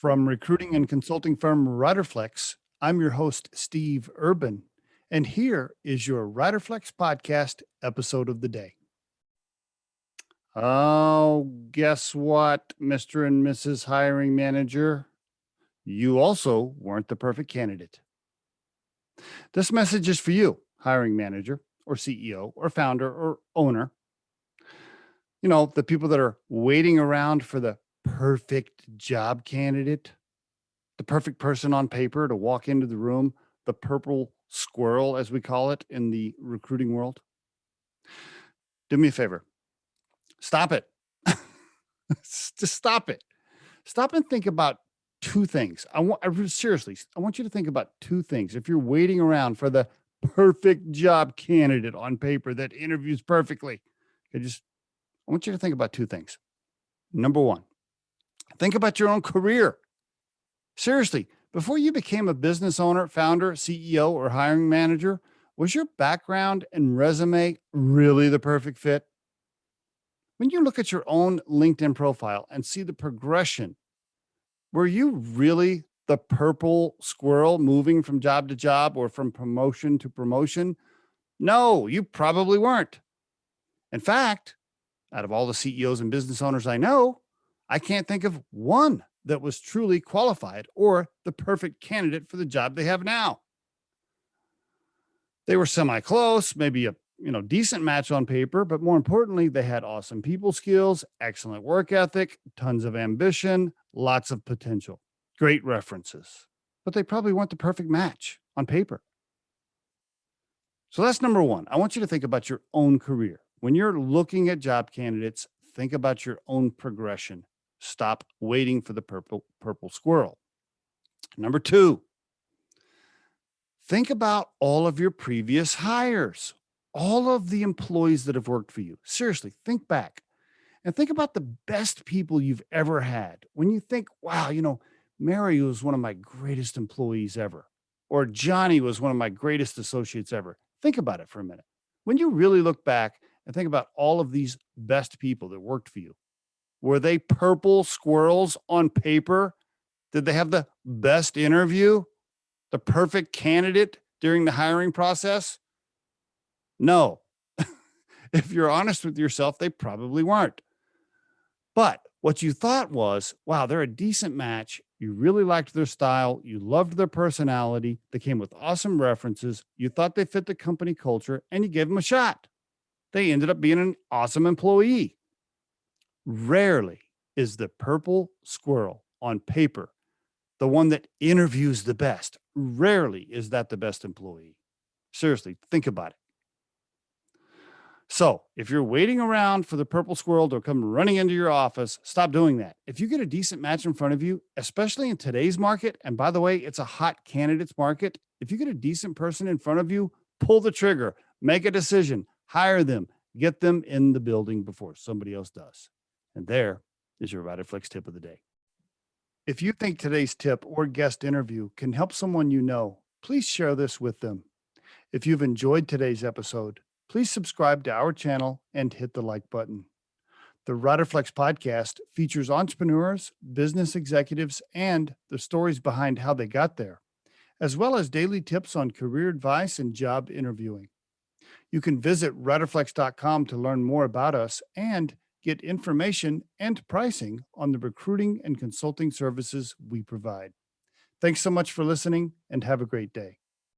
From recruiting and consulting firm Riderflex, I'm your host, Steve Urban, and here is your Riderflex podcast episode of the day. Oh, guess what, Mr. and Mrs. Hiring Manager? You also weren't the perfect candidate. This message is for you, hiring manager or CEO or founder or owner. You know, the people that are waiting around for the perfect job candidate, the perfect person on paper to walk into the room, the purple squirrel, as we call it in the recruiting world. Do me a favor. Stop it. Just stop it. Stop and think about two things. Seriously, I want you to think about two things. If you're waiting around for the perfect job candidate on paper that interviews perfectly, I want you to think about two things. Number one, think about your own career. Seriously, before you became a business owner, founder, CEO, or hiring manager, was your background and resume really the perfect fit? When you look at your own LinkedIn profile and see the progression, were you really the purple squirrel moving from job to job or from promotion to promotion? No, you probably weren't. In fact, out of all the CEOs and business owners I know, I can't think of one that was truly qualified or the perfect candidate for the job they have now. They were semi-close, maybe a decent match on paper, but more importantly, they had awesome people skills, excellent work ethic, tons of ambition, lots of potential, great references, but they probably weren't the perfect match on paper. So that's number one. I want you to think about your own career. When you're looking at job candidates, think about your own progression. Stop waiting for the purple squirrel. Number two, think about all of your previous hires, all of the employees that have worked for you. Seriously, think back and think about the best people you've ever had. When you think, wow, Mary was one of my greatest employees ever, or Johnny was one of my greatest associates ever. Think about it for a minute. When you really look back and think about all of these best people that worked for you, were they purple squirrels on paper? Did they have the best interview, the perfect candidate during the hiring process? No. If you're honest with yourself, they probably weren't. But what you thought was, wow, they're a decent match. You really liked their style. You loved their personality. They came with awesome references. You thought they fit the company culture and you gave them a shot. They ended up being an awesome employee. Rarely is the purple squirrel on paper the one that interviews the best. Rarely is that the best employee. Seriously, think about it. So if you're waiting around for the purple squirrel to come running into your office, stop doing that. If you get a decent match in front of you, especially in today's market, and by the way, it's a hot candidates market. If you get a decent person in front of you, pull the trigger, make a decision, hire them, get them in the building before somebody else does. And there is your Riderflex tip of the day. If you think today's tip or guest interview can help someone you know, please share this with them. If you've enjoyed today's episode, please subscribe to our channel and hit the like button. The Riderflex podcast features entrepreneurs, business executives, and the stories behind how they got there, as well as daily tips on career advice and job interviewing. You can visit riderflex.com to learn more about us and get information and pricing on the recruiting and consulting services we provide. Thanks so much for listening and have a great day.